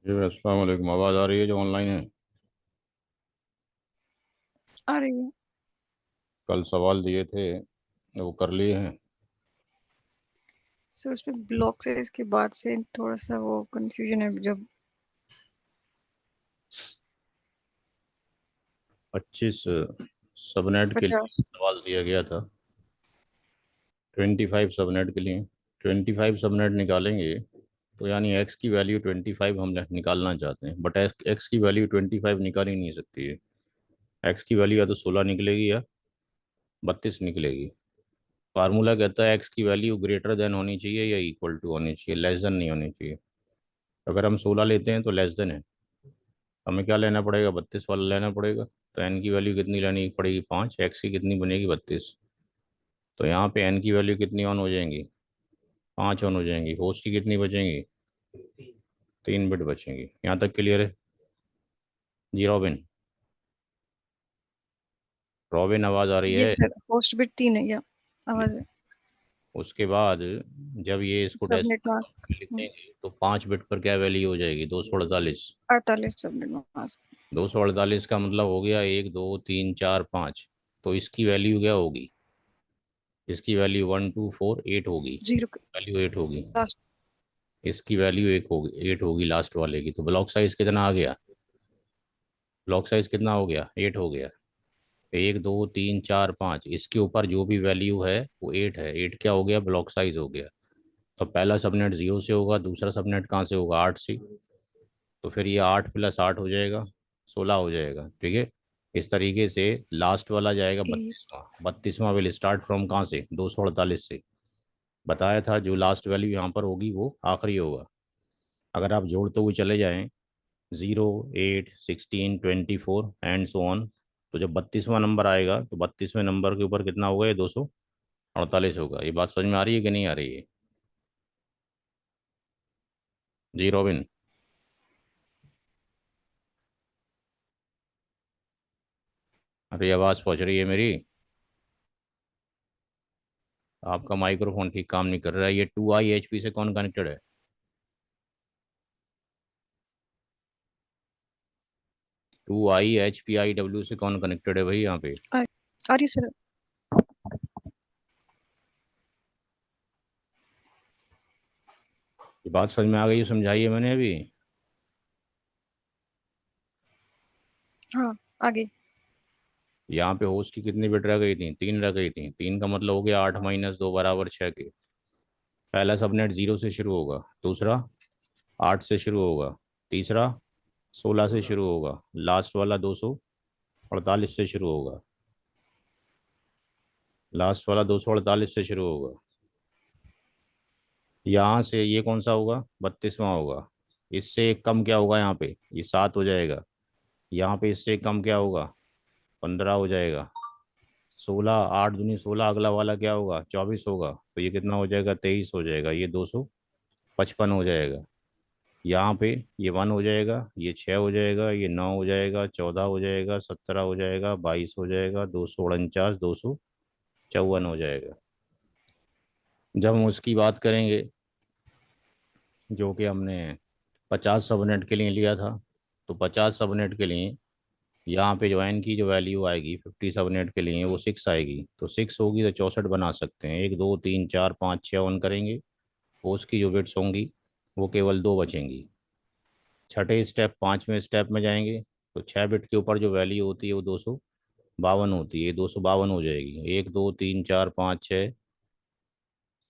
जी अस्सलाम वालेकुम। आवाज़ आ रही है जो ऑनलाइन है? आ रही है। कल सवाल दिए थे वो कर लिए हैं। सो उसमें ब्लॉक से इसके बाद से थोड़ा सा वो कंफ्यूजन है जब 25 सबनेट के लिए 50। सवाल दिया गया था। 25 सबनेट के लिए 25 सबनेट निकालेंगे तो यानी एक्स की वैल्यू 25 हम निकालना चाहते हैं, बट एक्स की वैल्यू 25 निकाल ही नहीं सकती है। एक्स की वैल्यू या तो 16 निकलेगी या 32 निकलेगी। फार्मूला कहता है एक्स की वैल्यू ग्रेटर देन होनी चाहिए या इक्वल टू होनी चाहिए, लेस देन नहीं होनी चाहिए। अगर हम 16 लेते हैं तो लेस देन है। हमें क्या लेना पड़ेगा? 32 वाला लेना पड़ेगा। तो एन की वैल्यू कितनी लेनी पड़ेगी? 5। एक्स की कितनी बनेगी? 32। तो यहाँ पे एन की वैल्यू कितनी ऑन हो जाएंगी? 5 ऑन हो जाएंगी। होस्ट की कितनी बचेंगी? 3 बिट बचेंगी। यहाँ तक क्लियर है जी रॉबिन? रॉबिन आवाज़ आ रही ये है? सर होस्ट बिट 3 है या आवाज है। उसके बाद जब ये इसको सबनेट डेसिमल मास्क। में लिखेंगे तो 5 बिट पर क्या वैल्यू हो जाएगी? 248। 48 सबनेट मास्क। 248 का मतलब हो गया 1 2 3 4 5। तो इसकी वैल्यू क्या होगी? इसकी वैल्यू 1248 होगी। जीरो वैल्यू 8 होगी। लास्ट। इसकी वैल्यू 1 होगी, 8 होगी लास्ट वाले की। तो ब्लॉक साइज कितना आ गया? ब्लॉक साइज कितना हो गया? 8 हो गया। 1 2 3 4 5, इसके ऊपर जो भी वैल्यू है वो 8 है। 8 क्या हो गया? ब्लॉक साइज हो गया। तो पहला सबनेट 0 से होगा, दूसरा सबनेट कहाँ से होगा? 8 से। तो फिर ये 8 + 8 हो जाएगा, 16 हो जाएगा। ठीक है। इस तरीके से लास्ट वाला जाएगा एट। 32वां। 32वां विल स्टार्ट फ्रॉम कहाँ से? 248 से। बताया था जो लास्ट वैल्यू यहाँ पर होगी वो आखिरी होगा। अगर आप जोड़ते हुए चले जाएं 0 8 16 24 एंड सो ऑन, तो जब 32वां नंबर आएगा तो 32वें नंबर के ऊपर कितना होगा? ये 248 होगा। ये बात समझ में आ रही है कि नहीं आ रही है जी रॉबिन? अरे आवाज़ पहुंच रही है मेरी? आपका माइक्रोफोन ठीक काम नहीं कर रहा है। ये 2i HP से कौन कनेक्टेड है? 2i HPIW से कौन कनेक्टेड है भाई यहाँ पे? आ रही है सर। ये बात समझ में आ गई? समझाई है मैंने अभी। हाँ, आगे। यहाँ पे होस्ट की कितनी बिट रह गई थी? 3 रह गई थी। 3 का मतलब हो गया 8 - 2 बराबर 6 के। पहला सबनेट 0 से शुरू होगा, दूसरा 8 से शुरू होगा, तीसरा 16 से शुरू होगा, लास्ट वाला 248 से शुरू होगा। लास्ट वाला 248 से शुरू होगा। यहाँ से ये कौन सा होगा? 32वां होगा। इससे एक कम क्या होगा? यहाँ पे ये 7 हो जाएगा। यहाँ पे इससे एक कम क्या होगा? 15 हो जाएगा। 16, 8 दूनी 16, अगला वाला क्या होगा? 24 होगा। तो ये कितना हो जाएगा? 23 हो जाएगा। ये 255 हो जाएगा। यहाँ पे ये 1 हो जाएगा, ये 6 हो जाएगा, ये 9 हो जाएगा, 14 हो जाएगा, 17 हो जाएगा, 22 हो जाएगा, 249, 254 हो जाएगा। जब हम उसकी बात करेंगे जो कि हमने 50 सबनेट के लिए लिया था, तो 50 सबनेट के लिए यहाँ पे जो एन की जो वैल्यू आएगी 50 सबनेट के लिए वो 6 आएगी। तो 6 होगी तो 64 बना सकते हैं। 1 2 3 4 5 6 ऑन करेंगे। फोर्स की जो बिट्स होंगी वो केवल 2 बचेंगी। छठे स्टेप, 5वें स्टेप में जाएंगे तो 6 बिट के ऊपर जो वैल्यू होती है वो 252 होती है। 252 हो जाएगी। 1 2 3 4 5 6।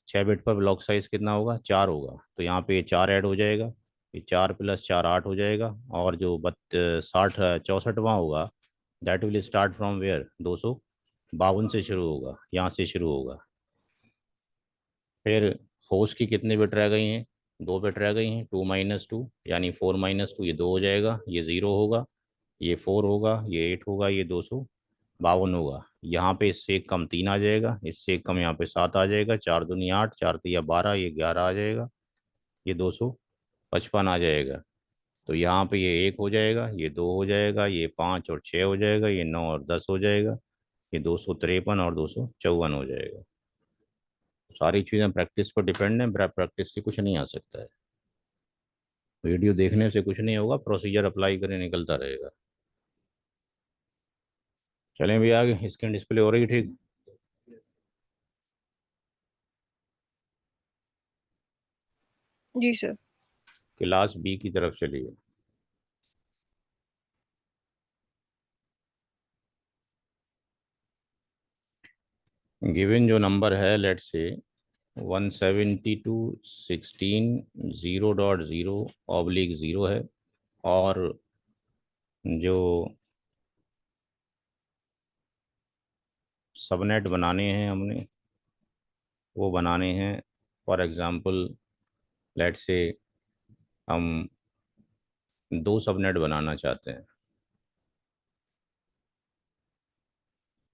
6 बिट पर ब्लॉक साइज कितना होगा? 4 होगा। तो यहाँ पे ये 4 ऐड हो जाएगा। ये 4 + 4 8 हो जाएगा। और जो 64वां होगा that will start from where? 252 से शुरू होगा, यहाँ से शुरू होगा। फिर होस्ट की कितनी बिट रह गई हैं? 2 बिट रह गई हैं। 2 - 2 यानी 4 - 2, ये 2 हो जाएगा, ये 0 होगा, ये 4 होगा, ये 8 होगा, ये 252 होगा। यहाँ पे इससे एक कम 3 आ जाएगा, इससे एक कम यहाँ पे 7 आ जाएगा। 4 दूनी 8, 4 तिया 12, ये 11 आ जाएगा, ये 255 आ जाएगा। तो यहाँ पे ये 1 हो जाएगा, ये 2 हो जाएगा, ये 5 और 6 हो जाएगा, ये 9 और 10 हो जाएगा, ये 253 और 254 हो जाएगा। सारी चीज़ें प्रैक्टिस पर डिपेंड है। प्रैक्टिस से कुछ नहीं आ सकता है। वीडियो देखने से कुछ नहीं होगा, प्रोसीजर अप्लाई करें निकलता रहेगा। चलें भी आगे, स्क्रीन डिस्प्ले हो रही ठीक। जी सर। क्लास बी की तरफ चलिए। गिवन जो नंबर है, लेट से 172.16.0.0 है, और जो सबनेट बनाने हैं हमने, वो बनाने हैं। फॉर एग्जांपल, लेट से हम 2 सबनेट बनाना चाहते हैं,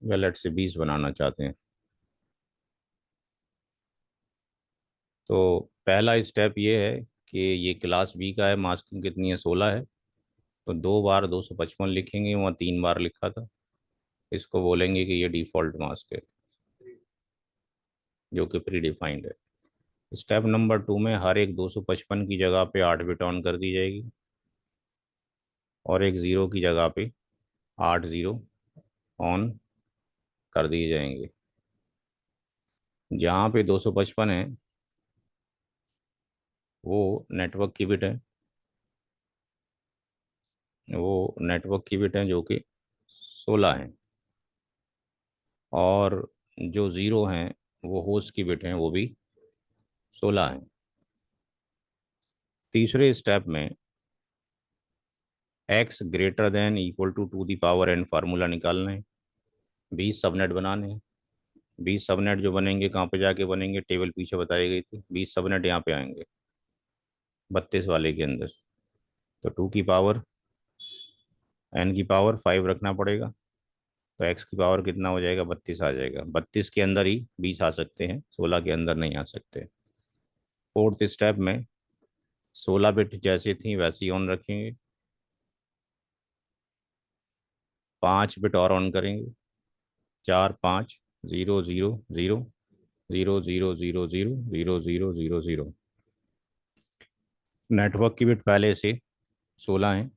या लेट से 20 बनाना चाहते हैं। तो पहला स्टेप ये है कि ये क्लास बी का है, मास्किंग कितनी है, 16 है। तो 2 बार 255 लिखेंगे, वहाँ 3 बार लिखा था। इसको बोलेंगे कि ये डिफ़ॉल्ट मास्क है, जो कि प्री डिफाइंड है। स्टेप नंबर 2 में हर एक 255 की जगह पे 8 बिट ऑन कर दी जाएगी, और एक ज़ीरो की जगह पे 8 ज़ीरो ऑन कर दिए जाएंगे। जहाँ पे 255 है, वो नेटवर्क की बिट है, वो नेटवर्क की बिट है जो कि 16 है। और जो ज़ीरो हैं, वो होस्ट की बिट हैं, वो भी 16 है। तीसरे स्टेप में x greater than equal to two the power n formula निकालना है। 20 सबनेट बनाने हैं। 20 सबनेट जो बनेंगे, कहाँ पे जाके बनेंगे, टेबल पीछे बताई गई थी। 20 सबनेट यहाँ पे आएंगे, 32 वाले के अंदर। तो टू की पावर एन की पावर 5 रखना पड़ेगा। तो एक्स की पावर कितना हो जाएगा, 32 आ जाएगा। 32 के अंदर ही 20 आ सकते हैं, 16 के अंदर नहीं आ सकते। फोर्थ स्टेप में 16 बिट जैसी थी वैसी ऑन रखेंगे, 5 बिट और ऑन करेंगे। 4 5 0 0 0 0 0 0 0 0 0 0 0 0। नेटवर्क की बिट पहले से 16 है।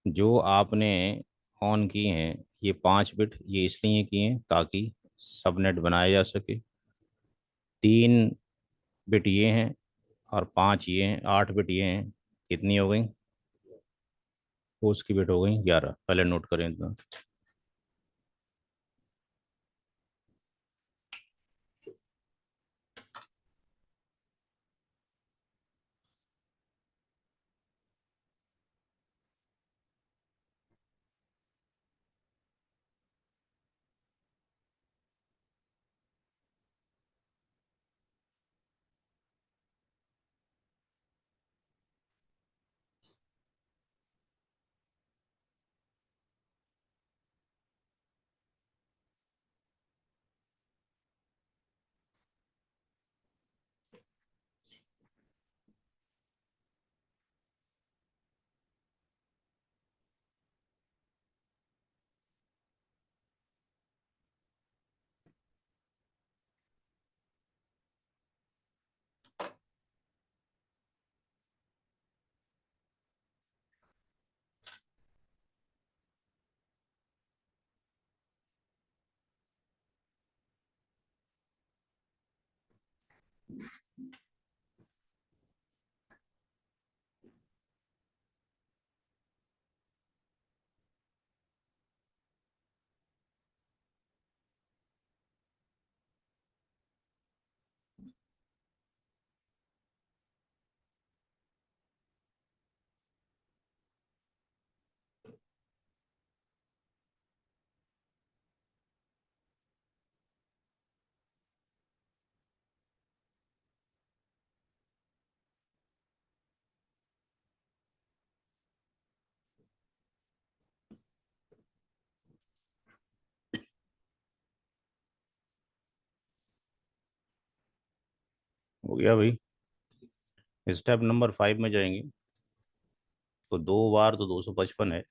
जो आपने ऑन की हैं, ये 5 बिट ये इसलिए किए हैं ताकि सबनेट बनाया जा सके। 3 बिट ये हैं, और 5 ये हैं, 8 बिट ये हैं। कितनी हो गई, होस्ट की बिट हो गई 11। पहले नोट करें इतना। हो गया भाई। स्टेप नंबर 5 में जाएंगे, तो 2 बार तो 255 है।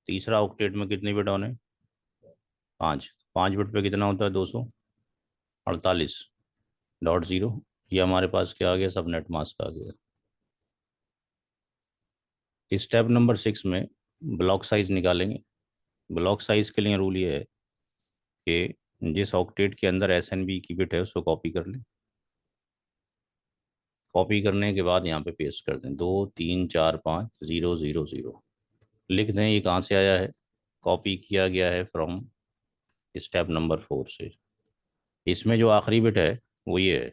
तीसरा ऑक्टेट में कितनी बिट ऑन है, 5। 5 बिट पे कितना होता है, 248.0। ये हमारे पास क्या आ गया, सबनेट मास्क आ गया। स्टेप नंबर 6 में ब्लॉक साइज निकालेंगे। ब्लॉक साइज के लिए रूल ये है कि जिस ऑक्टेट के अंदर एस एन बी की बिट है उसको कॉपी कर लें। कॉपी करने के बाद यहाँ पे पेस्ट कर दें 2 3 4 5 0 0 0। लिख दें ये कहाँ से आया है। कॉपी किया गया है फ्रॉम स्टेप नंबर 4 से। इसमें जो आखिरी बिट है वो ये है।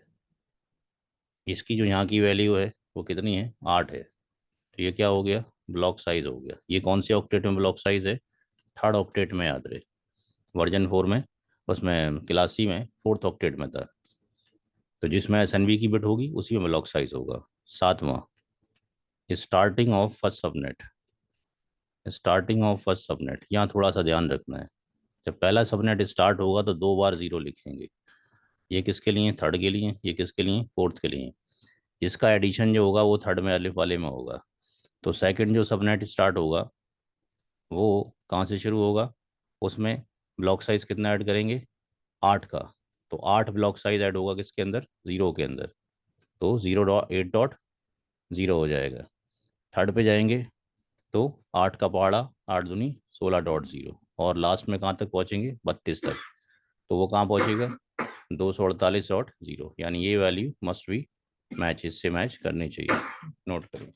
इसकी जो यहाँ की वैल्यू है वो कितनी है, 8 है। तो ये क्या हो गया, ब्लॉक साइज हो गया। ये कौन से ऑक्टेट में ब्लॉक साइज है, थर्ड ऑक्टेट में, याद रहे। वर्जन 4 में, उसमें क्लास सी में फोर्थ ऑक्टेट में था। तो जिसमें एस एन बी की बिट होगी उसी में ब्लॉक साइज होगा। सातवां, starting of first subnet. Starting of first subnet, यहाँ थोड़ा सा ध्यान रखना है। जब पहला सबनेट स्टार्ट होगा तो 2 बार 0 लिखेंगे। ये किसके लिए, थर्ड के लिए। ये किसके लिए, फोर्थ के लिए। इसका एडिशन जो होगा वो थर्ड में अलिफ वाले में होगा। तो सेकंड जो सबनेट स्टार्ट होगा वो कहाँ से शुरू होगा, उसमें ब्लॉक साइज कितना ऐड करेंगे, 8 का। तो 8 ब्लॉक साइज ऐड होगा किसके अंदर, 0 के अंदर। तो 0.8.0 हो जाएगा। थर्ड पे जाएंगे तो 8 का पहाड़ा, 8 दूनी 16.0। और लास्ट में कहाँ तक पहुँचेंगे, 32 तक। तो वो कहाँ पहुँचेगा, 248.0। यानी ये वैल्यू मस्ट बी मैच, इससे मैच करनी चाहिए। नोट करें।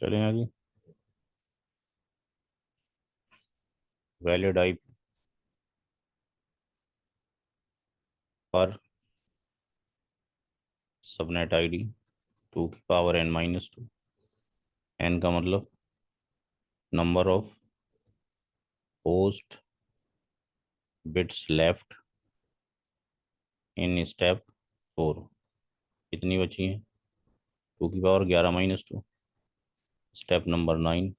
चलें आगे। वैलिड आई पर सबनेट आईडी 2 की पावर n-2। n का मतलब number of host bits left in step 4। कितनी बची हैं, 2 की power 11-2। Step number 9,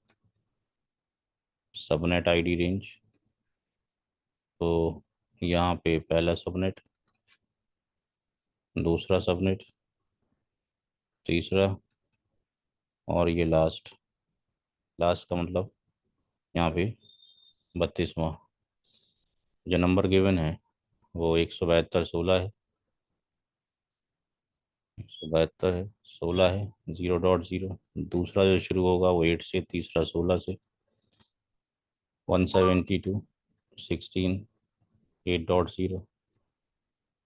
subnet ID range. तो यहाँ पे पहला सबनेट, दूसरा सबनेट, तीसरा, और ये लास्ट। लास्ट का मतलब यहाँ पे 32वां। जो नंबर गिवन है वो 172.16 है। 172 है, 16 है, 0.0। दूसरा जो शुरू होगा वो 8 से, तीसरा 16 से। 172.16 8.0।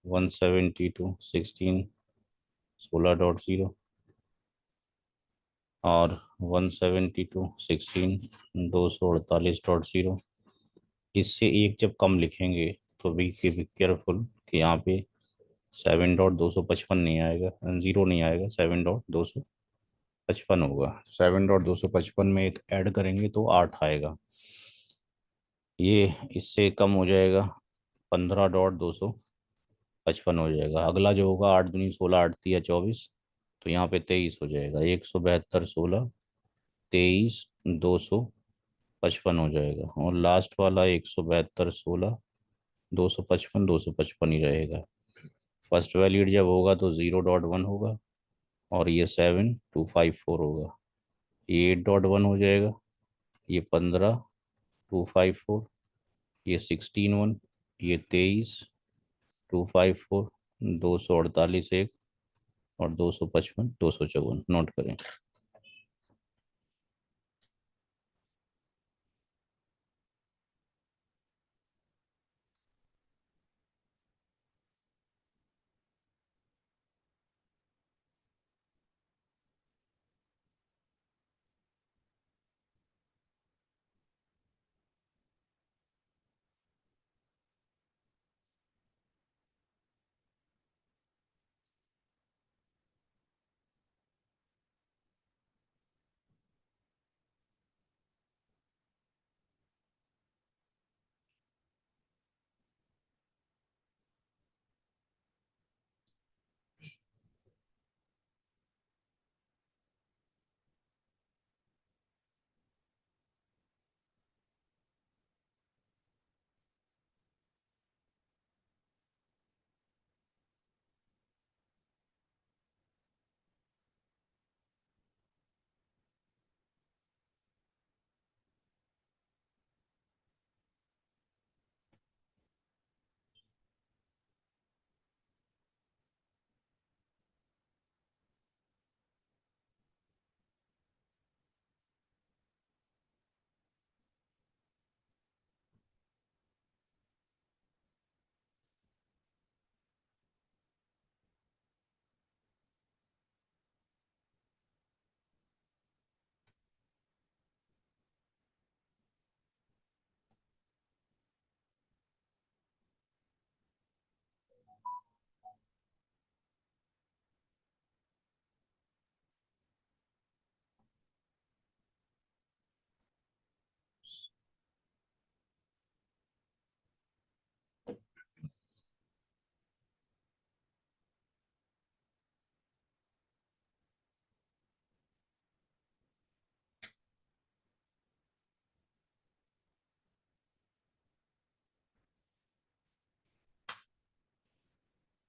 172.16 16.0। और 172.16 इससे एक जब कम लिखेंगे तो बी केयरफुल कि यहाँ पे 7.255 नहीं आएगा, जीरो नहीं आएगा, 7.255 होगा। 7.255 में एक ऐड करेंगे तो 8 आएगा। ये इससे कम हो जाएगा, 15.255 हो जाएगा। अगला जो होगा 8 दूनी 16, 8 तिया 24, तो यहाँ पे 23 हो जाएगा। 172.16, 23.255 हो जाएगा। और लास्ट वाला 172.16, 255 ही रहेगा। फर्स्ट वैलिड जब होगा तो 0.1 होगा, और ये 7.254 होगा। ये 8.1 हो जाएगा, ये 15.254, ये 16.1, ये 23.254, 248 एक, और 255, 254 नोट करें।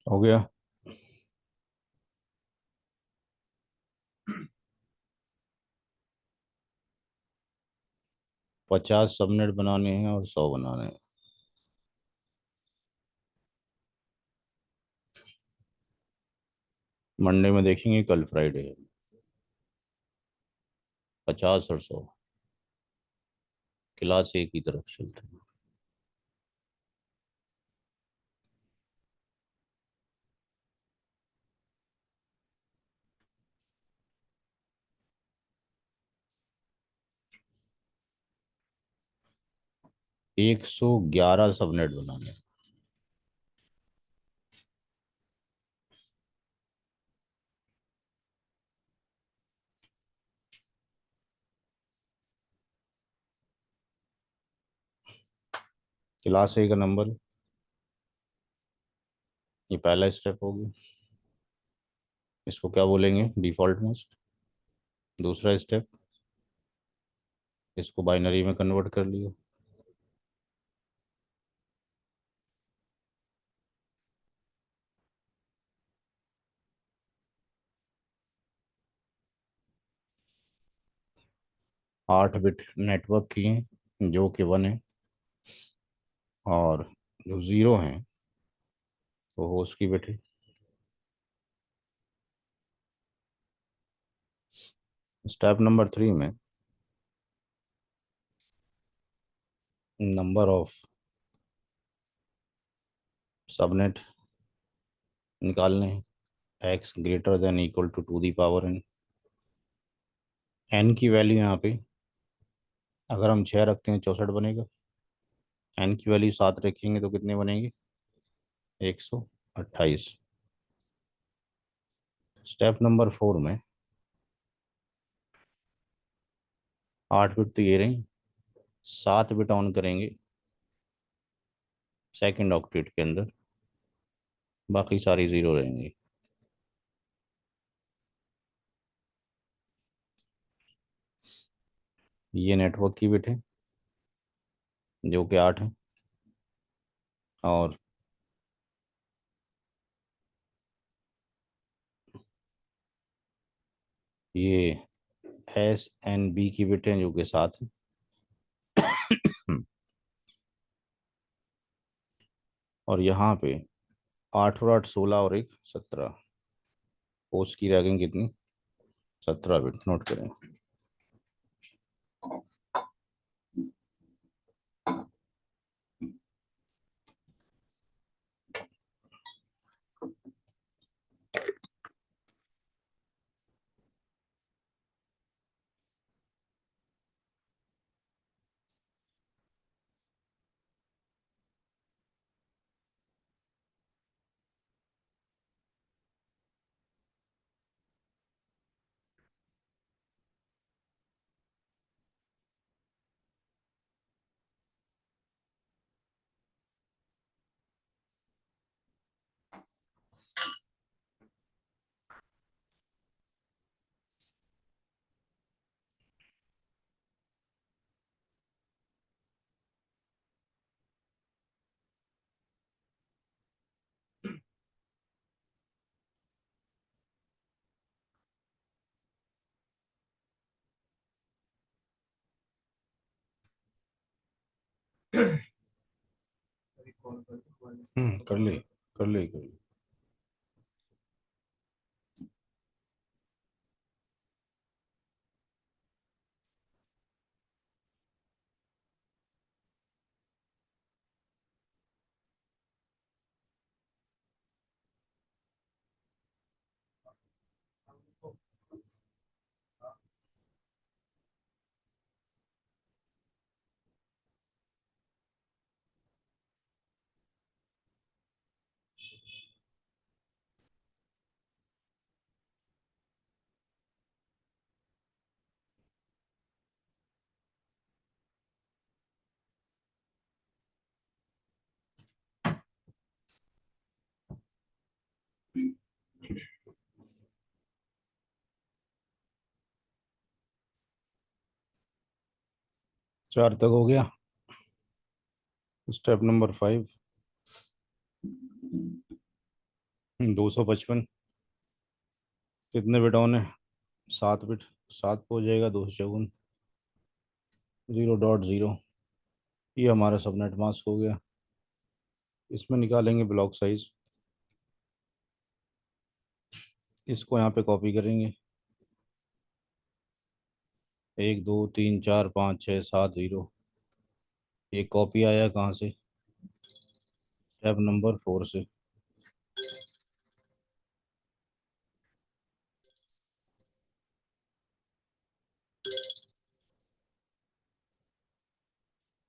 हो गया। 50 सबनेट बनाने हैं और 100 बनाने हैं। मंडे में देखेंगे, कल फ्राइडे है। 50 और 100 क्लास ए की तरफ चलते हैं। एक 111 सबनेट बनाने हैं। क्लास ए का नंबर, ये पहला स्टेप होगी। इसको क्या बोलेंगे? Default most. दूसरा स्टेप, इसको बाइनरी में कन्वर्ट कर लियो। 8 बिट नेटवर्क की हैं, जो कि 1 है, और जो 0 है वो होस्ट की बिट है। स्टेप नंबर 3 में नंबर ऑफ सबनेट निकालने हैं। X greater than equal to the power n. N की वैल्यू यहाँ पे अगर हम 6 रखते हैं 64 बनेगा। एन की वैल्यू 7 रखेंगे तो कितने बनेंगे? 128। स्टेप नंबर 4 में 8 बिट तो ये रही, 7 बिट ऑन करेंगे सेकंड ऑक्टेट के अंदर, बाकी सारी ज़ीरो रहेंगी। ये नेटवर्क की बिट है जो कि 8 है, और ये SNB की बिट है जो कि 7 है। और यहाँ पे 8 और 8 16 और एक 17, पोस्ट की रैगिंग कितनी? 17 बिट, नोट करें। कर ले, कर ले, कर ले। चार तक हो गया। स्टेप नंबर 5, 255 कितने बिट ऑन है? 7 बिट, 7 पे हो जाएगा 254, 0.0। ये हमारा सबनेट मास्क हो गया। इसमें निकालेंगे ब्लॉक साइज, इसको यहाँ पे कॉपी करेंगे। 1 2 3 4 5 6 7 0। ये कॉपी आया कहाँ से? स्टेप नंबर 4 से।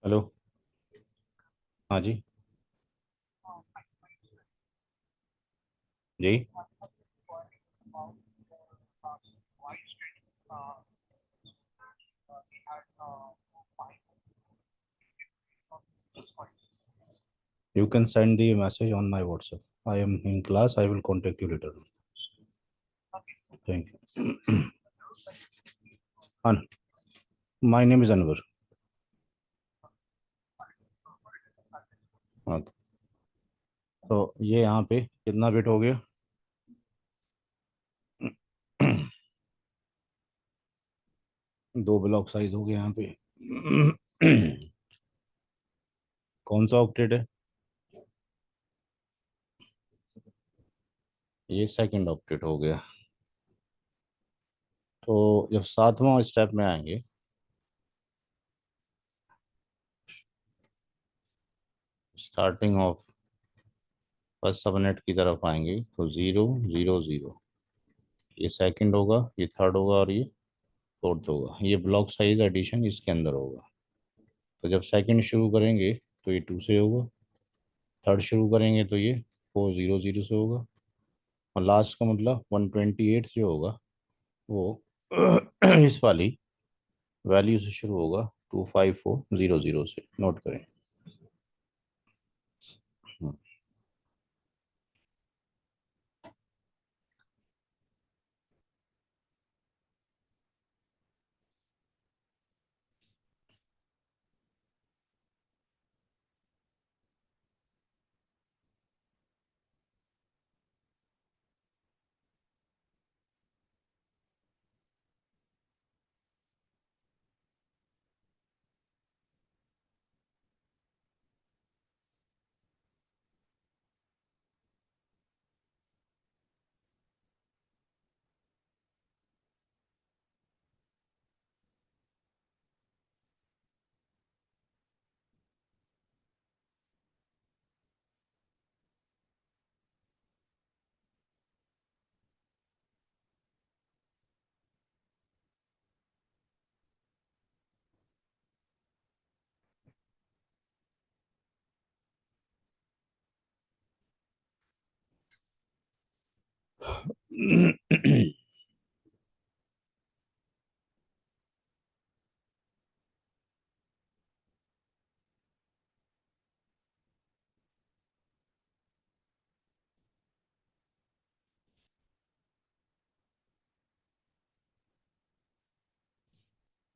हेलो, हाँ जी, जी। You can send the message on my WhatsApp. I am in class. I will contact you later. Thank you. My name is Anwar. हाँ, तो ये यहाँ पे कितना बिट हो गया? 2 ब्लॉक साइज हो गया यहाँ पे। कौन सा ऑक्टेट है? ये सेकंड ऑक्टेट हो गया। तो जब 7वां स्टेप में आएंगे, स्टार्टिंग ऑफ फर्स्ट सबनेट की तरफ आएंगे तो 0 0 0, ये सेकंड होगा, ये थर्ड होगा और ये फोर्थ होगा, ये ब्लॉक साइज एडिशन इसके अंदर होगा। तो जब सेकंड शुरू करेंगे तो ये 2 से होगा, थर्ड शुरू करेंगे तो ये 400 से होगा, और लास्ट का मतलब 128 जो होगा वो इस वाली वैल्यू से शुरू होगा, 25400 से। नोट करें। हम्म,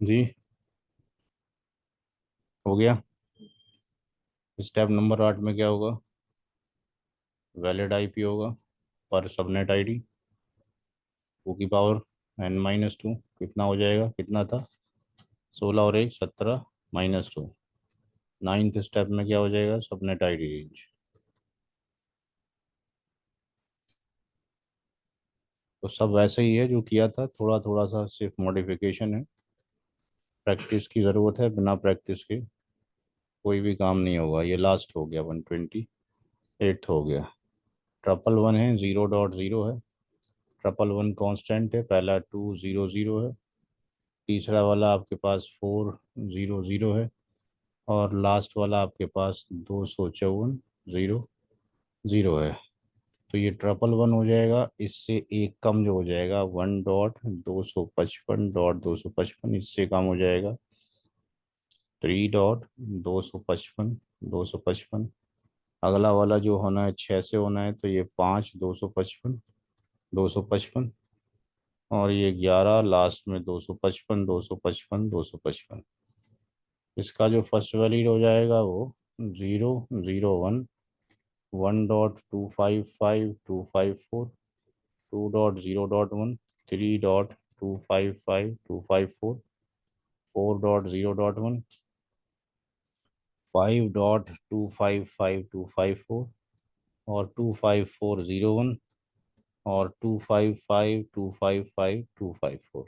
जी, हो गया। स्टेप नंबर 8 में क्या होगा? वैलिड आईपी होगा पर सबनेट आईडी, 2 की पावर n-2, कितना हो जाएगा, कितना था? 16 और 1 17 -2। नाइन्थ स्टेप में क्या हो जाएगा? Subnet ID range. तो सब वैसे ही है जो किया था, थोड़ा थोड़ा सा सिर्फ मॉडिफिकेशन है। प्रैक्टिस की ज़रूरत है, बिना प्रैक्टिस के कोई भी काम नहीं होगा। ये लास्ट हो गया, 128 हो गया। 111 है, 0.0 है। 111 कांस्टेंट है, पहला 200 है, तीसरा वाला आपके पास 400 है, और लास्ट वाला आपके पास 254 0 है। तो ये 111 हो जाएगा, इससे एक कम जो हो जाएगा 1.255.255, इससे कम हो जाएगा 3.255। अगला वाला जो होना है 6 से होना है, तो ये 5 255, और ये 11 लास्ट में 255 इसका जो फर्स्ट वैलिड हो जाएगा वो 001 1.255254, 2.0.1, 3.255254, 4.0.1, 5.255254, और 25401, और 255255254।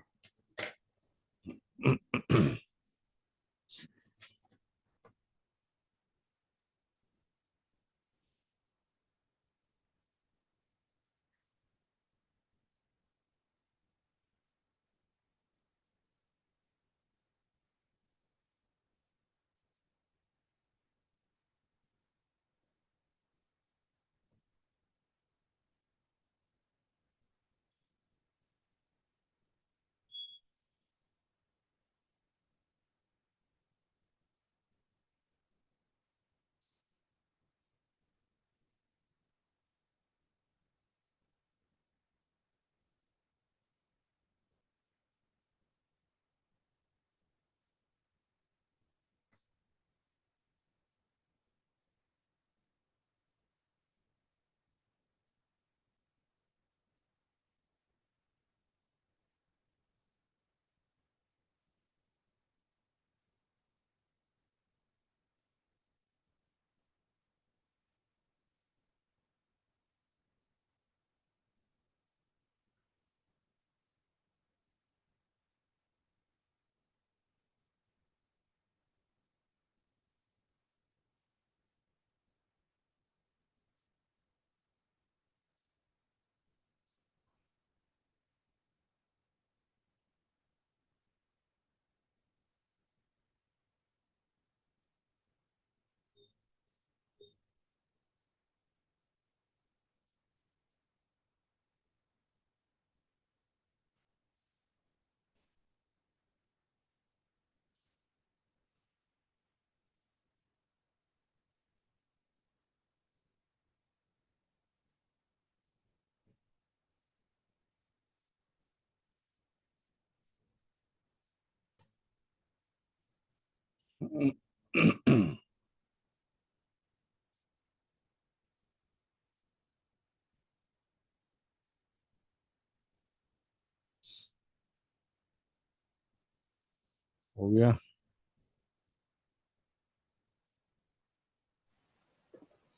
हो गया।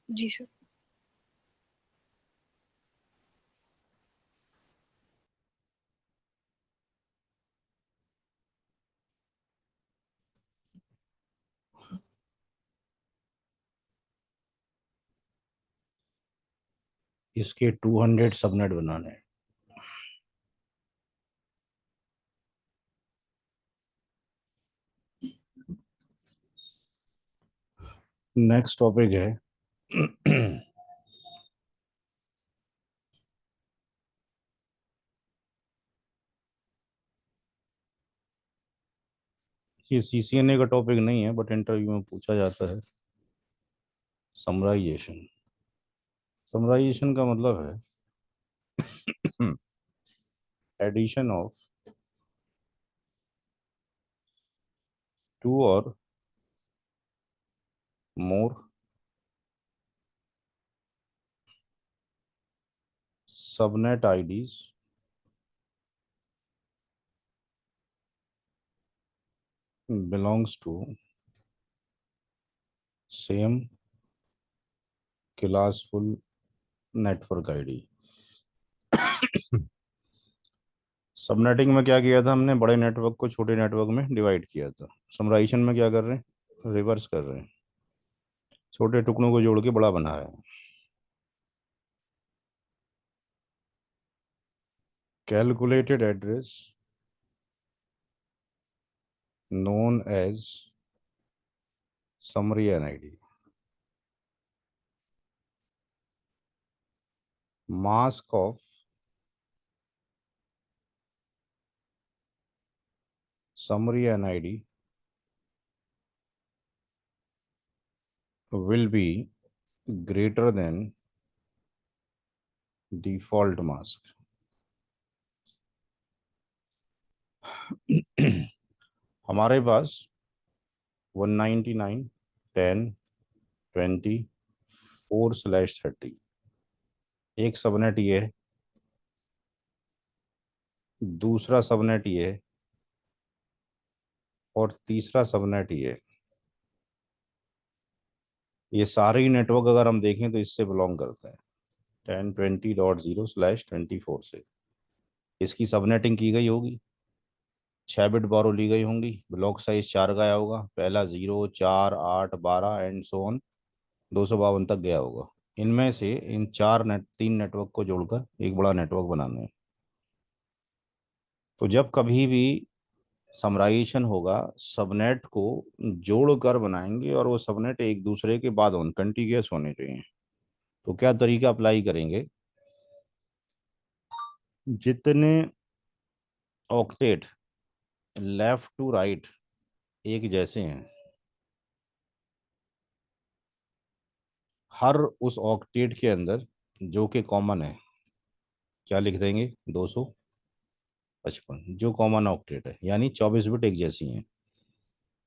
जी सर। इसके 200 सबनेट बनाने हैं। नेक्स्ट टॉपिक है ये सीसीएनए का टॉपिक नहीं है, बट इंटरव्यू में पूछा जाता है। समराइजेशन। समराइजेशन का मतलब है addition of two or more subnet IDs belongs to same classful network ID. Subnetting में क्या किया था हमने, बड़े नेटवर्क को छोटे नेटवर्क में डिवाइड किया था। समराइजेशन में क्या कर रहे हैं, रिवर्स कर रहे हैं, छोटे टुकड़ों को जोड़ के बड़ा बना रहे हैं। Calculated address known as summary NID, mask of summary NID will be greater than default mask। हमारे पास 199 10 20 4/30 एक सबनेट ये है, दूसरा सबनेट ये है, और तीसरा सबनेट ये है। ये सारे ही नेटवर्क अगर हम देखें तो इससे बिलोंग करते हैं, 1020.0/24 से। इसकी सबनेटिंग की गई होगी, 6 बिट बारो ली गई होंगी, ब्लॉक साइज 4 का आया होगा, पहला 0 4 8 12 एंड सो ऑन 252 तक गया होगा। इनमें से इन 3 नेटवर्क को जोड़कर एक बड़ा नेटवर्क बनाना है। तो जब कभी भी समराइजेशन होगा, सबनेट को जोड़कर बनाएंगे, और वो सबनेट एक दूसरे के बाद ऑन कंटिन्यूअस होने चाहिए। तो क्या तरीका अप्लाई करेंगे, जितने ऑक्टेट लेफ्ट टू राइट एक जैसे हैं, हर उस ऑक्टेट के अंदर जो कि कॉमन है, क्या लिख देंगे, 255, जो कॉमन ऑक्टेट है, यानी 24 बिट एक जैसी हैं।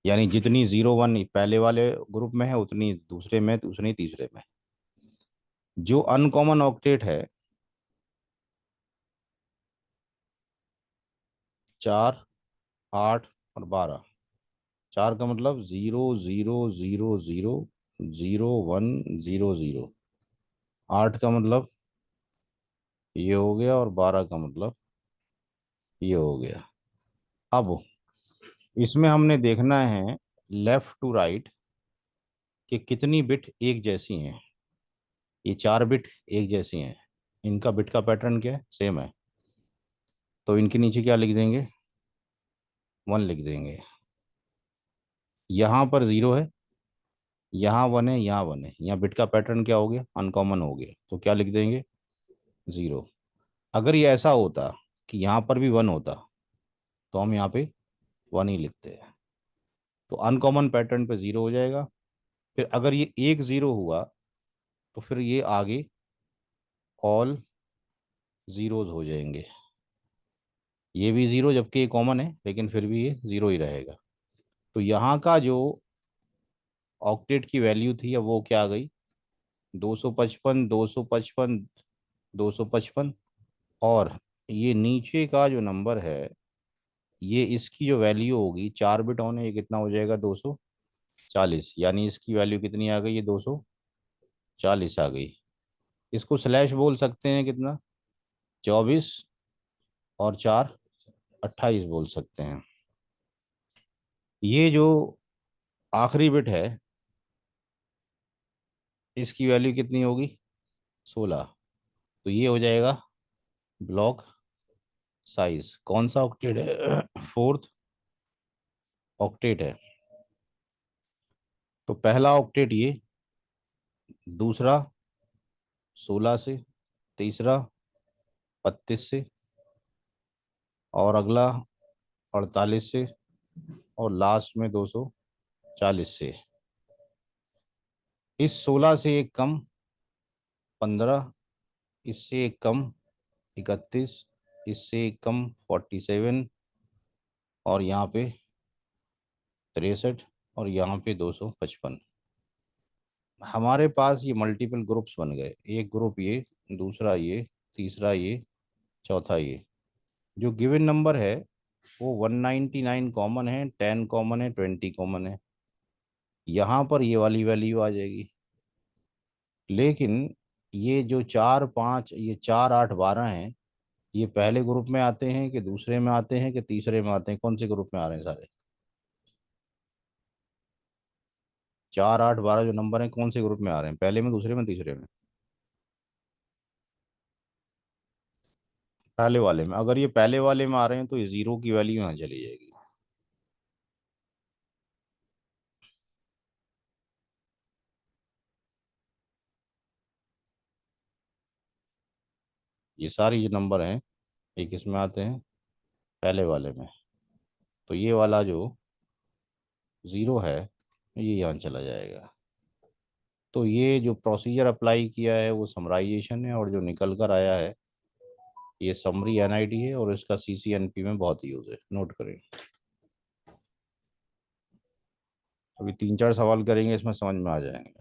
यानी जितनी 0 1 पहले वाले ग्रुप में है, उतनी दूसरे में, उतनी तीसरे में। जो अनकॉमन ऑक्टेट है, 4 8 और 12। 4 का मतलब 0 0 0 0 0 1 0 0। 8 का मतलब ये हो गया, और 12 का मतलब ये हो गया। अब इसमें हमने देखना है लेफ्ट टू राइट कि कितनी बिट एक जैसी हैं। ये 4 बिट एक जैसी हैं, इनका बिट का पैटर्न क्या है, सेम है। तो इनके नीचे क्या लिख देंगे, 1 लिख देंगे। यहाँ पर 0 है, यहाँ 1 है, यहाँ 1 है, यहाँ बिट का पैटर्न क्या हो गया, अनकॉमन हो गया, तो क्या लिख देंगे, 0। अगर ये ऐसा होता कि यहाँ पर भी 1 होता, तो हम यहाँ पे 1 ही लिखते हैं। तो अनकॉमन पैटर्न पे 0 हो जाएगा। फिर अगर ये एक 0 हुआ, तो फिर ये आगे ऑल जीरोज हो जाएंगे। ये भी 0, जबकि ये कॉमन है, लेकिन फिर भी ये 0 ही रहेगा। तो यहाँ का जो ऑक्टेट की वैल्यू थी, अब वो क्या आ गई, 255, 255, 255। और ये नीचे का जो नंबर है, ये इसकी जो वैल्यू होगी, 4 बिट होने, ये कितना हो जाएगा, 240। यानी इसकी वैल्यू कितनी आ गई, ये 240 आ गई। इसको स्लैश बोल सकते हैं कितना, 24, और 4 28 बोल सकते हैं। ये जो आखिरी बिट है, इसकी वैल्यू कितनी होगी, 16। तो ये हो जाएगा ब्लॉक साइज। कौन सा ऑक्टेट है, फोर्थ ऑक्टेट है। तो पहला ऑक्टेट ये, दूसरा 16 से, तीसरा 32 से, और अगला 48 से, और लास्ट में 240 से। इस 16 से एक कम 15, इससे एक कम 31, इससे एक कम 47, और यहाँ पे 63, और यहाँ पे 255। हमारे पास ये मल्टीपल ग्रुप्स बन गए, एक ग्रुप ये, दूसरा ये, तीसरा ये, चौथा ये। जो गिवन नंबर है वो 199 कॉमन है, 10 कॉमन है, 20 कॉमन है। यहाँ पर ये वाली वैल्यू आ जाएगी। लेकिन ये जो 4 5, ये 4 8 12 हैं, ये पहले ग्रुप में आते हैं कि दूसरे में आते हैं कि तीसरे में आते हैं, कौन से ग्रुप में आ रहे हैं सारे? 4 8 12 जो नंबर हैं, कौन से ग्रुप में आ रहे हैं, पहले में, दूसरे में, तीसरे में? पहले वाले में। अगर ये पहले वाले में आ रहे हैं तो ये जीरो की वैल्यू यहाँ चली जाएगी। ये सारी जो नंबर हैं, ये किस में आते हैं, पहले वाले में। तो ये वाला जो ज़ीरो है, ये यहाँ चला जाएगा। तो ये जो प्रोसीजर अप्लाई किया है वो समराइजेशन है, और जो निकल कर आया है ये समरी एनआईडी है, और इसका सीसीएनपी में बहुत यूज़ है, नोट करें। अभी 3 4 सवाल करेंगे, इसमें समझ में आ जाएंगे।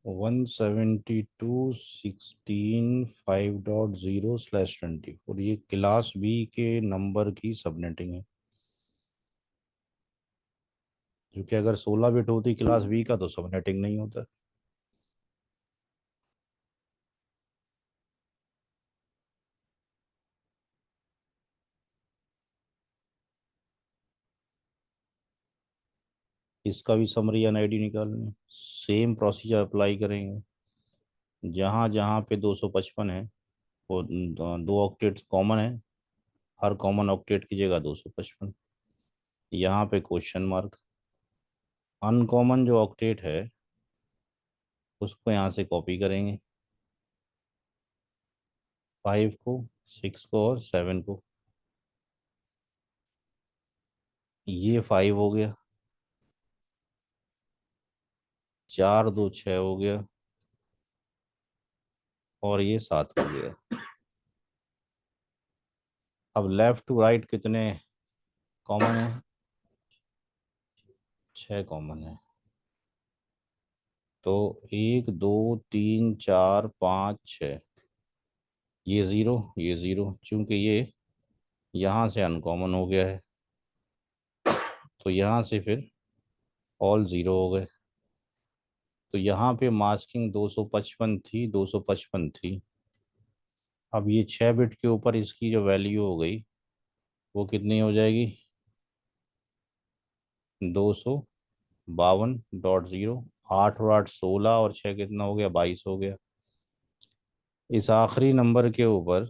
172.16.5.0/24, ये क्लास बी के नंबर की सबनेटिंग है, क्योंकि अगर 16 बिट होती क्लास बी का तो सबनेटिंग नहीं होता। इसका भी समरी एनआईडी निकालनी, सेम प्रोसीजर अप्लाई करेंगे। जहाँ जहाँ पे 255 है वो दो ऑक्टेट कॉमन है, हर कॉमन ऑक्टेट की जगह 255। यहाँ पे क्वेश्चन मार्क। अनकॉमन जो ऑक्टेट है उसको यहाँ से कॉपी करेंगे, 5 को, 6 को और 7 को। ये 5 हो गया, 4 2 6 हो गया, और ये 7 हो गया। अब लेफ्ट टू राइट कितने कॉमन है? 6 कॉमन है। तो 1 2 3 4 5 6, ये ज़ीरो, ये ज़ीरो, चूंकि ये यहाँ से अनकॉमन हो गया है तो यहाँ से फिर ऑल ज़ीरो हो गए। तो यहाँ पे मास्किंग 255 थी, 255 थी। अब ये 6 बिट के ऊपर इसकी जो वैल्यू हो गई वो कितनी हो जाएगी? 252.0। 8 और 8 16, और 6 कितना हो गया? 22 हो गया। इस आखिरी नंबर के ऊपर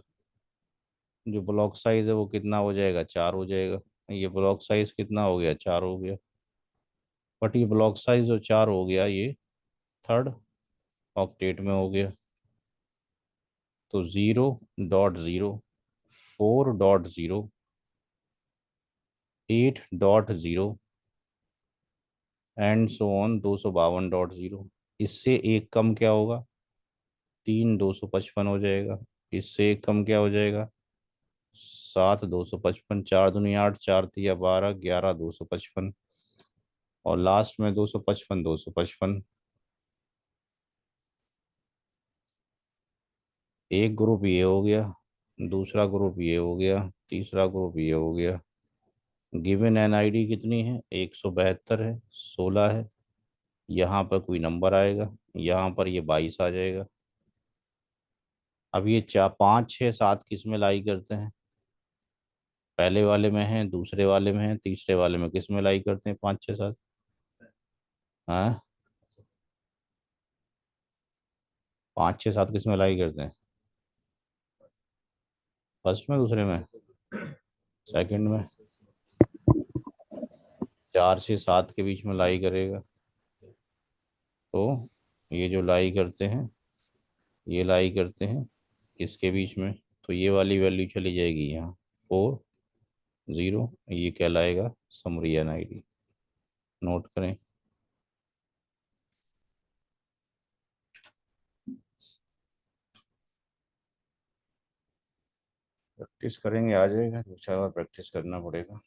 जो ब्लॉक साइज है वो कितना हो जाएगा? 4 हो जाएगा। ये ब्लॉक साइज कितना हो गया? 4 हो गया। बट ये ब्लॉक साइज जो 4 हो गया ये थर्ड ऑक्टेट में हो गया। तो 0.0, 4.0, 8.0 एंड सो ऑन 252.0। इससे एक कम क्या होगा? 3 255 हो जाएगा। इससे एक कम क्या हो जाएगा? 7 255। 4 दूनी 8, 4 तिया 12, 11 255, और लास्ट में 255 255। एक ग्रुप ये हो गया, दूसरा ग्रुप ये हो गया, तीसरा ग्रुप ये हो गया। गिवन एनआईडी कितनी है? 172 है, 16 है। यहाँ पर कोई नंबर आएगा, यहाँ पर ये 22 आ जाएगा। अब ये 4 5 6 7 किस में लाई करते हैं? पहले वाले में है, दूसरे वाले में है, तीसरे वाले में। किस में लाई करते हैं 5 6 7? हाँ, 5 6 7 किस में लाई करते हैं? फर्स्ट में, दूसरे में, सेकंड में? 4 से 7 के बीच में लाई करेगा। तो ये जो लाई करते हैं, ये लाई करते हैं इसके बीच में। तो ये वाली वैल्यू चली जाएगी यहाँ 4 0। ये कहलाएगा समरी एनआईडी। नोट करें। प्रैक्टिस करेंगे आ जाएगा, 2 4 बार प्रैक्टिस करना पड़ेगा।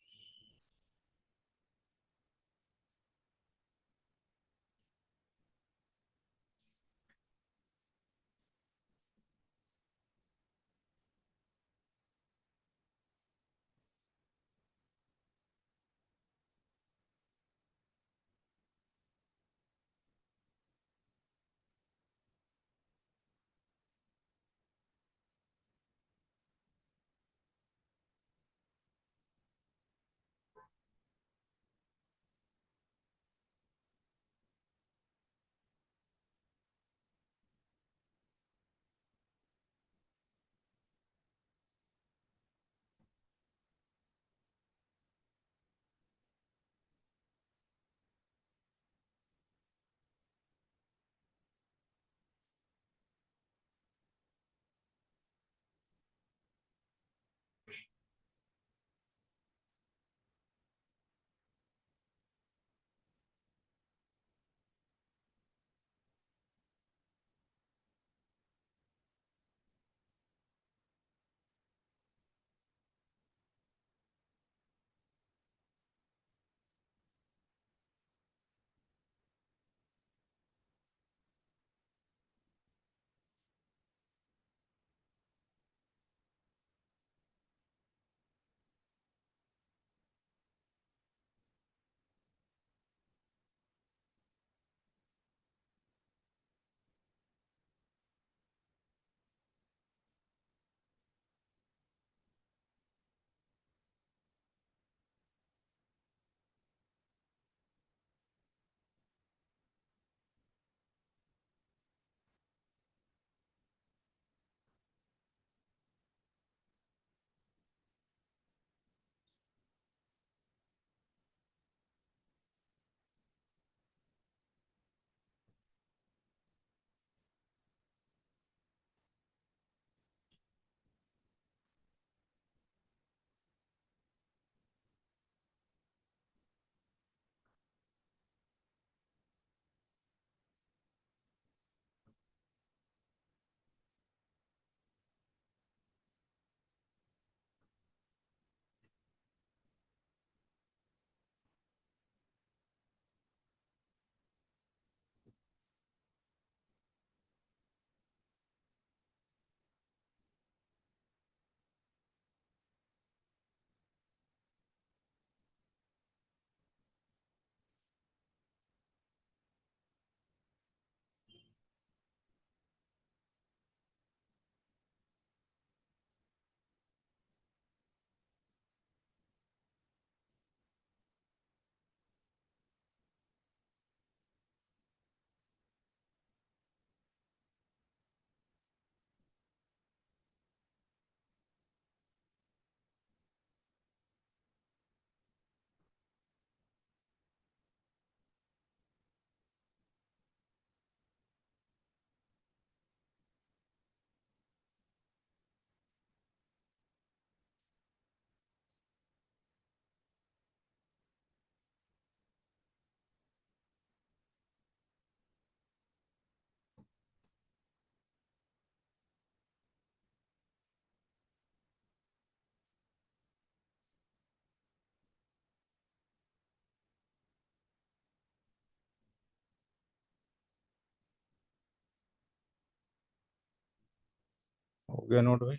गया नोट भाई?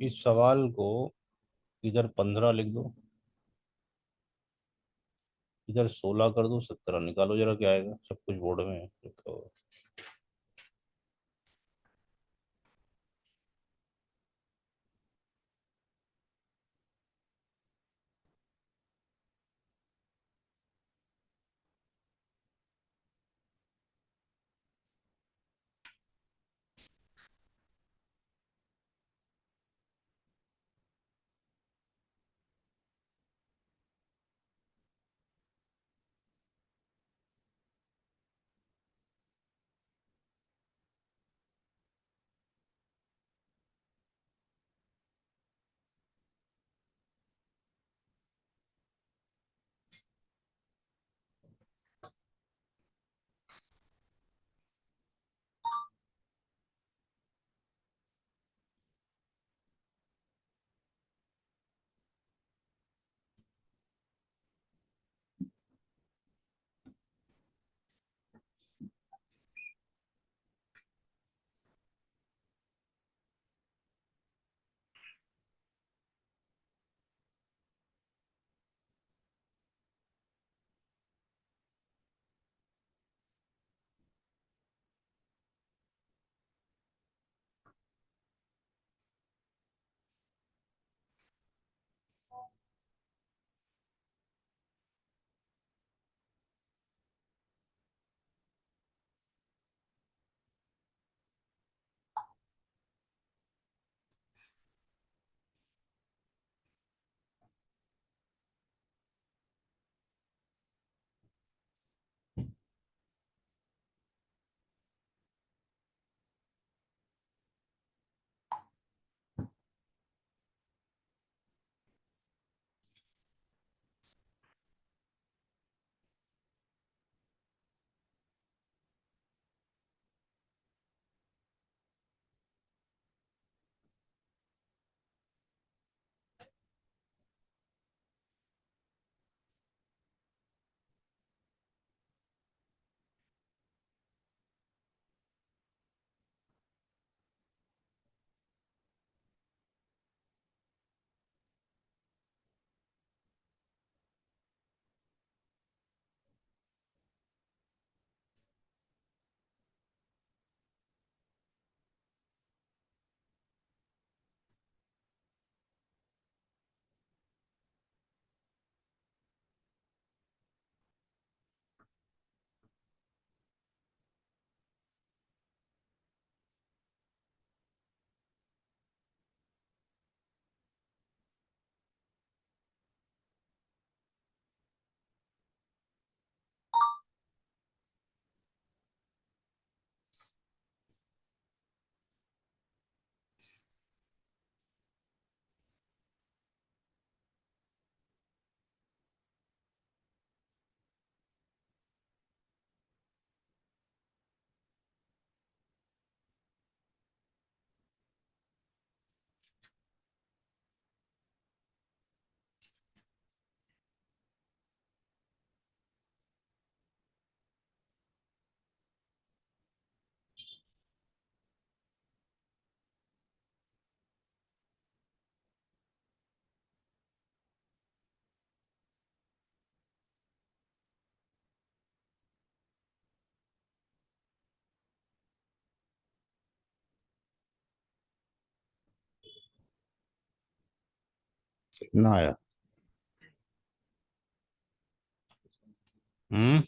इस सवाल को इधर 15 लिख दो, इधर 16 कर दो, 17 निकालो जरा क्या आएगा, सब कुछ बोर्ड में है लिखा हुआ। कितना आया? हम्म।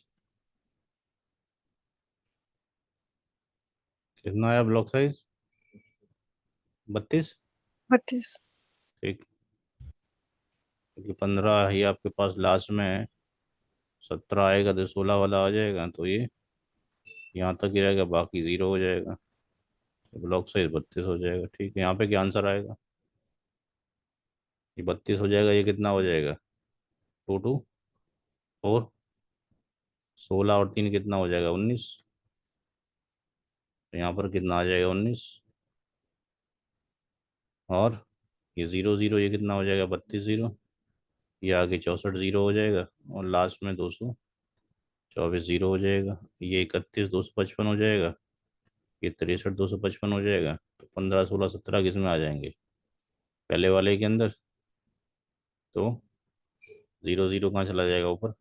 कितना आया ब्लॉक साइज? 32। 32। ठीक। क्योंकि 15 ही आपके पास लास्ट में है, 17 आएगा तो 16 वाला आ जाएगा, तो ये यहाँ तक ही रहेगा, बाकी जीरो हो जाएगा। तो ब्लॉक साइज 32 हो जाएगा। ठीक है, यहाँ पे क्या आंसर आएगा? ये 32 हो जाएगा, ये कितना हो जाएगा? 2 2 4, 16 और 3 कितना हो जाएगा? 19। तो यहाँ पर कितना आ जाएगा? 19। और ये जीरो जीरो, ये कितना हो जाएगा? 32 जीरो, ये आगे 64 जीरो हो जाएगा, और लास्ट में 224 जीरो हो जाएगा। ये 31 255 हो जाएगा, ये 63,255 हो जाएगा। तो 15, 16, 17 किस में आ जाएंगे? पहले वाले के अंदर। तो जीरो जीरो कहाँ चला जाएगा ऊपर?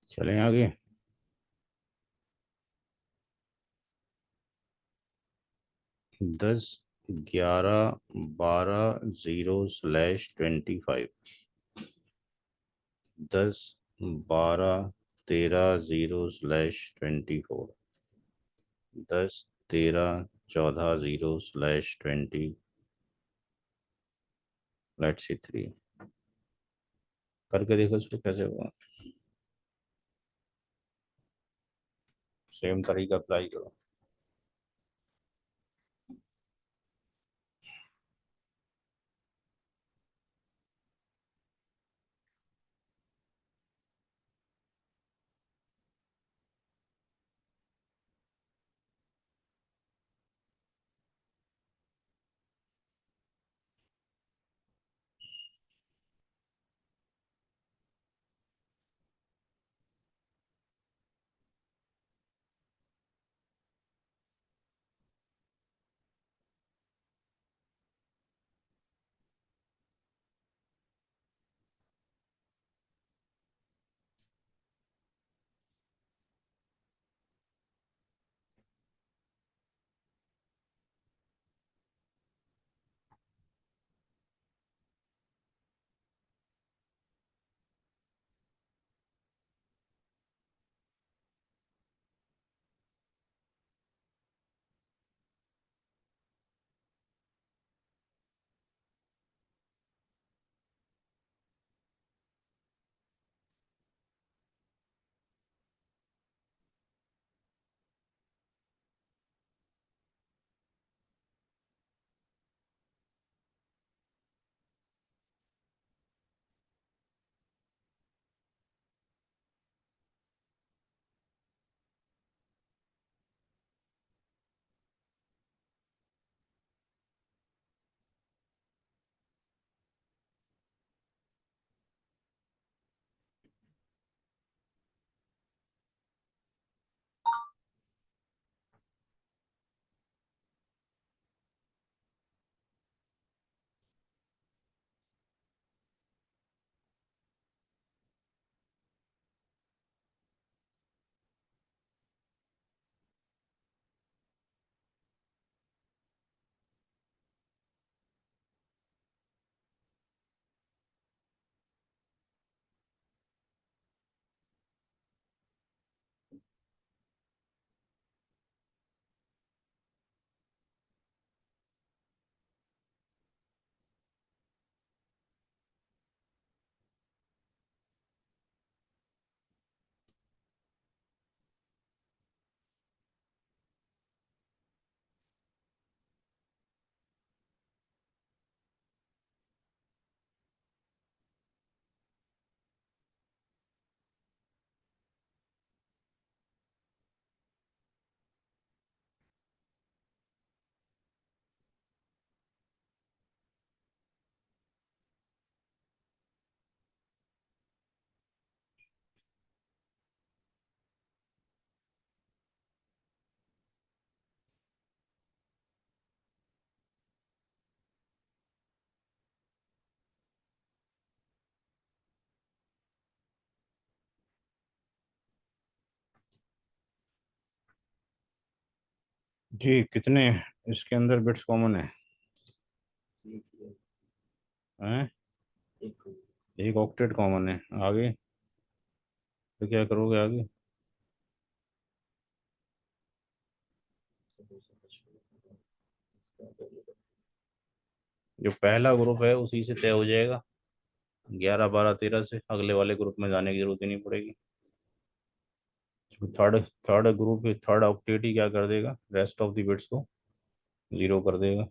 चलें आगे। 10, 11, 12, 0/25। 10, 12, 13, 0/24। 10, 13, 14, 0/20, लेट्स सी 3। करके देखो इसको कैसे होगा। सेम तरीका अप्लाई करो। जी कितने इसके अंदर बिट्स कॉमन है? हैं? एक ऑक्टेट कॉमन है। आगे तो क्या करोगे आगे? जो पहला ग्रुप है उसी से तय हो जाएगा। 11 12 13 से अगले वाले ग्रुप में जाने की जरूरत ही नहीं पड़ेगी। Third third group third octet ही क्या कर देगा, रेस्ट ऑफ द बिट्स को जीरो कर देगा।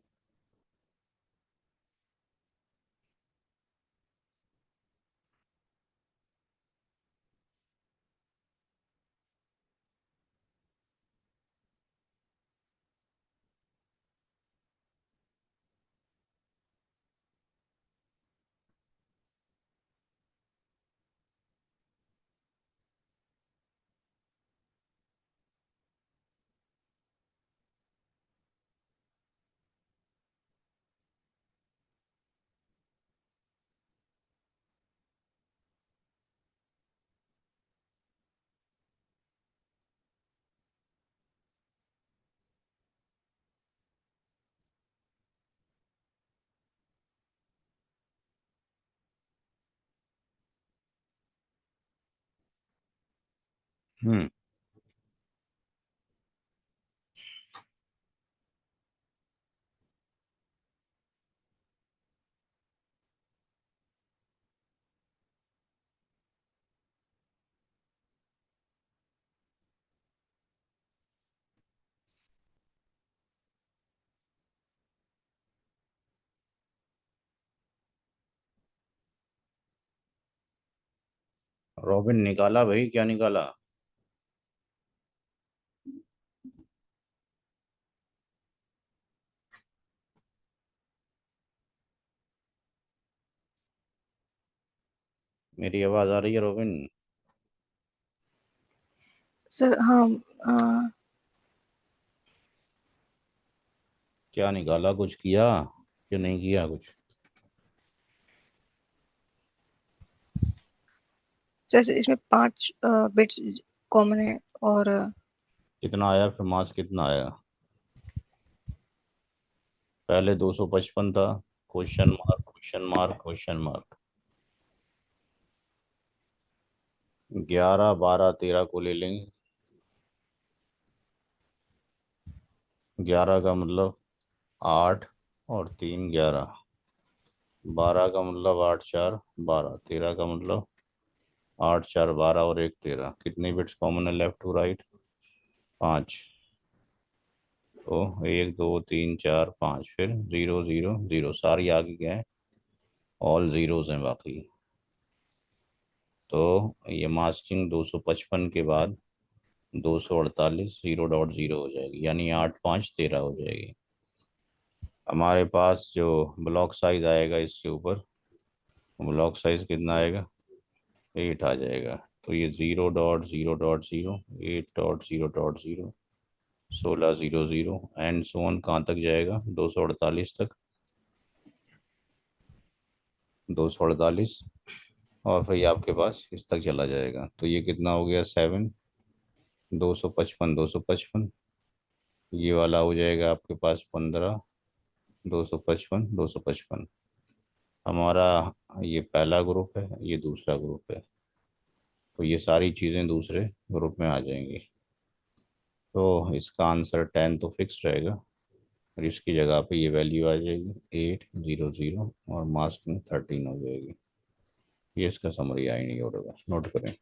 हम्म। रॉबिन निकाला भाई, क्या निकाला? मेरी आवाज आ रही है रॉबिन? सर हाँ। अ, क्या निकाला, कुछ किया कि नहीं किया कुछ? जैसे इसमें 5 बिट्स कॉमन है और कितना आया फिर, मास कितना आया? पहले 255 था। Question mark question mark question mark. 11 12 13 को ले लेंगे। 11 का मतलब 8 और 3 11। 12 का मतलब 8 4 12। 13 का मतलब 8 4 12 और 1 13। कितने बिट्स कॉमन है लेफ्ट टू राइट? 5। तो 1 2 3 4 5, फिर 0 0 0, सारी आगे क्या है? ऑल जीरोज हैं बाकी। तो ये मास्किंग 255 के बाद 248 0.0 हो जाएगी, यानी 8 5 13 हो जाएगी। हमारे पास जो ब्लॉक साइज आएगा इसके ऊपर, ब्लॉक साइज कितना आएगा? 8 आ जाएगा। तो ये 0.0.0, 8.0.0, 16 0 0 एंड सोन कहाँ तक जाएगा? 248 तक। 248 और फिर ये आपके पास इस तक चला जाएगा। तो ये कितना हो गया? 7। 255 ये वाला हो जाएगा आपके पास 15। 255 हमारा ये पहला ग्रुप है, ये दूसरा ग्रुप है। तो ये सारी चीज़ें दूसरे ग्रुप में आ जाएंगी। तो इसका आंसर 10 तो फिक्स रहेगा, और इसकी जगह पे ये वैल्यू आ जाएगी 8 0 0, और मास्क में 13 हो जाएगी। ये इसका समरी आई नहीं होगा, नोट करें।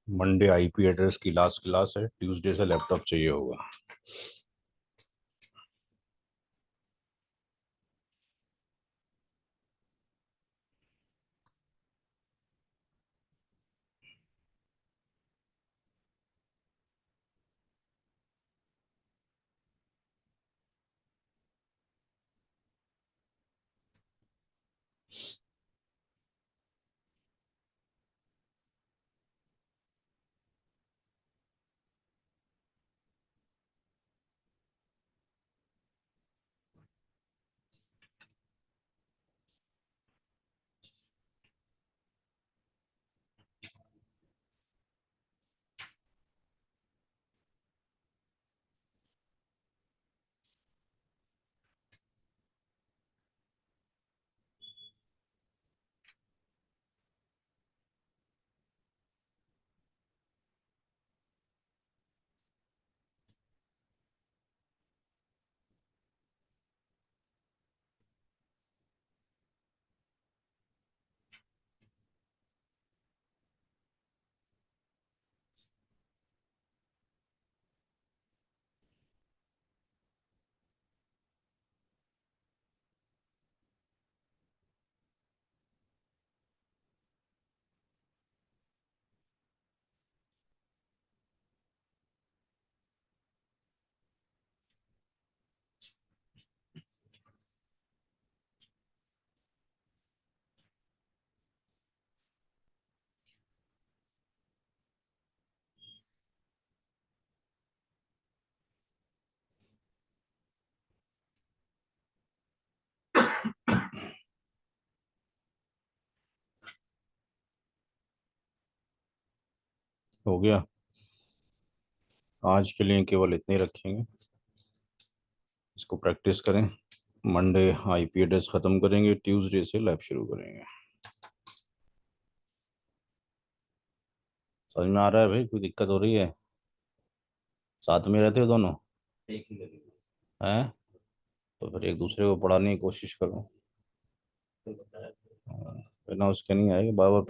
मंडे आईपी एड्रेस की लास्ट क्लास है, ट्यूसडे से लैपटॉप चाहिए होगा। हो गया। आज के लिए केवल इतने ही रखेंगे, इसको प्रैक्टिस करें। मंडे आईपी एड्रेस ख़त्म करेंगे, ट्यूसडे से लैब शुरू करेंगे। समझ में आ रहा है भाई? कोई दिक्कत हो रही है? साथ में रहते हो दोनों? हैं? तो फिर एक दूसरे को पढ़ाने की कोशिश करो। हाँ, बिना उसके नहीं आएगी, बार बार